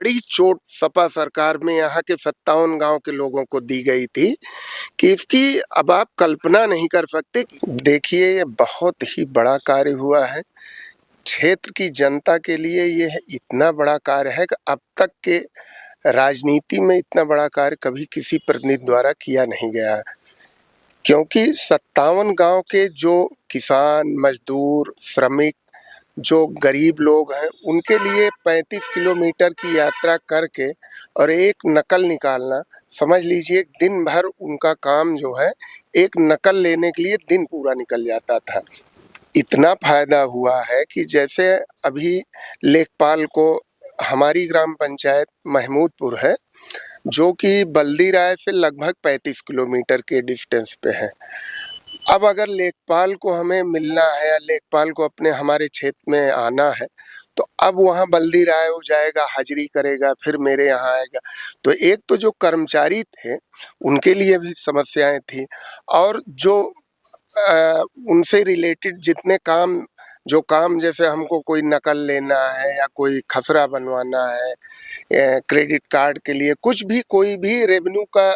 बड़ी चोट सपा सरकार में यहाँ के 57 गांव के लोगों को दी गई थी कि इसकी अब आप कल्पना नहीं कर सकते। देखिए, ये बहुत ही बड़ा कार्य हुआ है क्षेत्र की जनता के लिए। ये इतना बड़ा कार्य है कि अब तक के राजनीति में इतना बड़ा कार्य कभी किसी प्रतिनिधि द्वारा किया नहीं गया है, क्योंकि 57 गांव के जो किसान, मजदूर, श्रमिक, जो गरीब लोग हैं, उनके लिए 35 किलोमीटर की यात्रा करके और एक नकल निकालना, समझ लीजिए दिन भर उनका काम जो है, एक नकल लेने के लिए दिन पूरा निकल जाता था। इतना फायदा हुआ है कि जैसे अभी लेखपाल को हमारी ग्राम पंचायत महमूदपुर है, जो कि बल्दी राय से लगभग 35 किलोमीटर के डिस्टेंस पे है। अब अगर लेखपाल को हमें मिलना है या लेखपाल को अपने हमारे क्षेत्र में आना है, तो अब वहाँ बल्दी राय हो जाएगा, हाजिरी करेगा, फिर मेरे यहाँ आएगा। तो एक तो जो कर्मचारी थे उनके लिए भी समस्याएं थी, और जो उनसे रिलेटेड जितने काम, जो काम जैसे हमको कोई नकल लेना है या कोई खसरा बनवाना है, क्रेडिट कार्ड के लिए कुछ भी, कोई भी रेवेन्यू का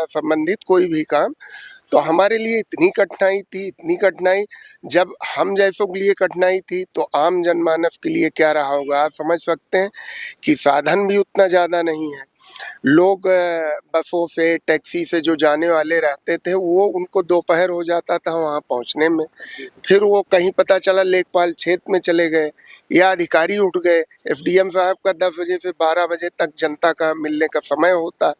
संबंधित कोई भी काम, तो हमारे लिए इतनी कठिनाई थी, इतनी कठिनाई। जब हम जैसों के लिए कठिनाई थी तो आम जनमानस के लिए क्या रहा होगा। आप समझ सकते हैं कि साधन भी उतना ज़्यादा नहीं है। लोग बसों से, टैक्सी से जो जाने वाले रहते थे, वो उनको दोपहर हो जाता था वहाँ पहुँचने में। फिर वो कहीं पता चला लेखपाल क्षेत्र में चले गए या अधिकारी उठ गए। एसडीएम साहब का 10 बजे से 12 बजे तक जनता का मिलने का समय होता,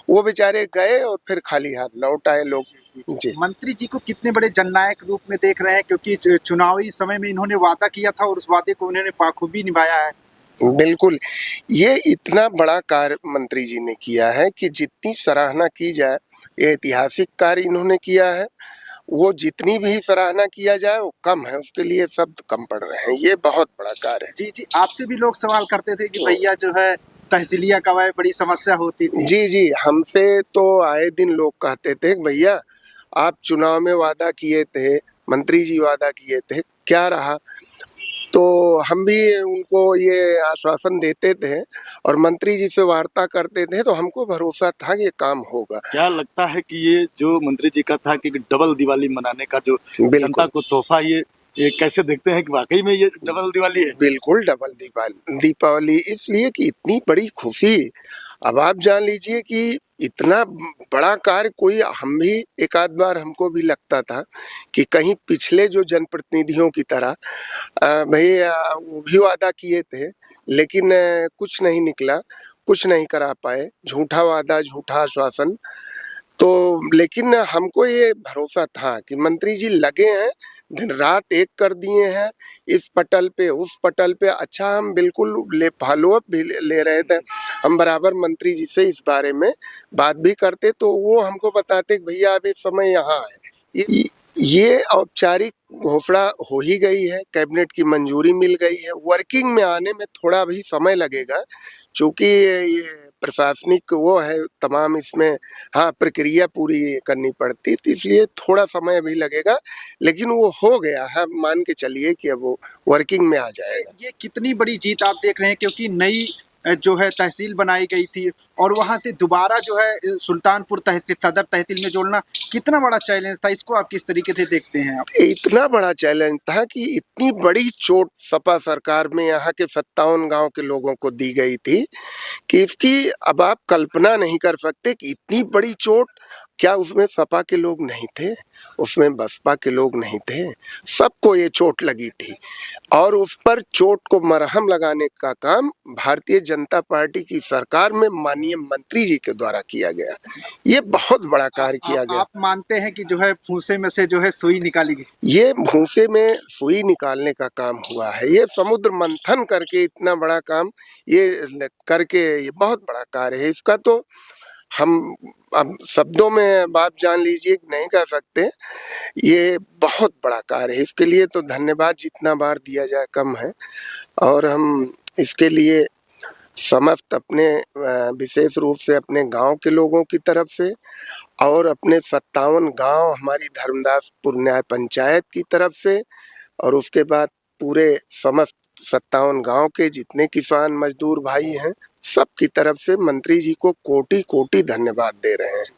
वो बेचारे गए और फिर खाली हाथ लौट आए लोग। जी, मंत्री जी को कितने बड़े जननायक रूप में देख रहे हैं, क्योंकि चुनावी समय में इन्होंने वादा किया था और उस वादे को उन्होंने बाखूबी निभाया है। बिल्कुल। ये इतना बड़ा कार्य मंत्री जी ने किया है कि जितनी सराहना की जाए, ये ऐतिहासिक कार्य इन्होंने किया है। वो जितनी भी सराहना किया जाए वो कम है, उसके लिए शब्द कम पड़ रहे हैं। ये बहुत बड़ा कार्य है। जी जी, आपसे भी लोग सवाल करते थे कि भैया जो है तहसीलिया कवायद बड़ी समस्या होती थी। जी जी, हमसे तो आए दिन लोग कहते थे भैया आप चुनाव में वादा किए थे, मंत्री जी वादा किए थे, क्या रहा। तो हम भी उनको ये आश्वासन देते थे और मंत्री जी से वार्ता करते थे, तो हमको भरोसा था कि ये काम होगा। क्या लगता है कि ये जो मंत्री जी का था कि डबल दिवाली मनाने का जो जनता को तोहफा, ये कैसे देखते हैं कि वाकई में ये डबल दिवाली है? बिल्कुल डबल दीपावली इसलिए कि इतनी बड़ी खुशी। अब आप जान लीजिए कि इतना बड़ा कार्य कोई, हम भी एक आध बार हमको भी लगता था कि कहीं पिछले जो जनप्रतिनिधियों की तरह भैया वो भी वादा किए थे, लेकिन कुछ नहीं निकला, कुछ नहीं करा पाए, झूठा वादा, झूठा आश्वासन। तो लेकिन हमको ये भरोसा था कि मंत्री जी लगे हैं, दिन रात एक कर दिए हैं, इस पटल पे उस पटल पे। अच्छा, हम बिल्कुल फॉलो अप भी ले रहे थे। हम बराबर मंत्री जी से इस बारे में बात भी करते, तो वो हमको बताते कि भैया अब इस समय यहाँ है। ये औपचारिक घोषणा हो ही गई है, कैबिनेट की मंजूरी मिल गई है। वर्किंग में आने में थोड़ा भी समय लगेगा, चूंकि ये प्रशासनिक वो है तमाम, इसमें हाँ प्रक्रिया पूरी करनी पड़ती, तो इसलिए थोड़ा समय भी लगेगा, लेकिन वो हो गया है। मान के चलिए कि अब वो वर्किंग में आ जाएगा। ये कितनी बड़ी जीत आप देख रहे हैं, क्योंकि नई जो है तहसील बनाई गई थी और वहां से दोबारा जो है सुल्तानपुर तहसील, सदर तहसील में जोड़ना कितना बड़ा चैलेंज था। इसको आप किस तरीके से देखते हैं? आप इतना बड़ा चैलेंज था कि इतनी बड़ी चोट सपा सरकार में यहाँ के 57 गांव के लोगों को दी गई थी कि इसकी अब आप कल्पना नहीं कर सकते कि इतनी बड़ी चोट। क्या उसमें सपा के लोग नहीं थे, उसमें बसपा के लोग नहीं थे, सबको ये चोट लगी थी। और उस पर चोट को मरहम लगाने का काम भारतीय जनता पार्टी की सरकार में माननीय मंत्री जी के द्वारा किया गया। ये बहुत बड़ा कार्य किया गया। आप मानते हैं कि जो है फूसे में से जो है सुई निकाली गई? ये भूसे में सुई निकालने का काम हुआ है। ये समुद्र मंथन करके इतना बड़ा काम ये करके, ये बहुत बड़ा कार्य है। इसका तो हम अब शब्दों में बात जान लीजिए नहीं कह सकते। ये बहुत बड़ा कार्य है, इसके लिए तो धन्यवाद जितना बार दिया जाए कम है। और हम इसके लिए समस्त अपने विशेष रूप से अपने गांव के लोगों की तरफ से और अपने 57 गांव हमारी धर्मदासपुर न्याय पंचायत की तरफ से, और उसके बाद पूरे समस्त 57 गांव के जितने किसान मजदूर भाई हैं सबकी तरफ से मंत्री जी को कोटि कोटि धन्यवाद दे रहे हैं।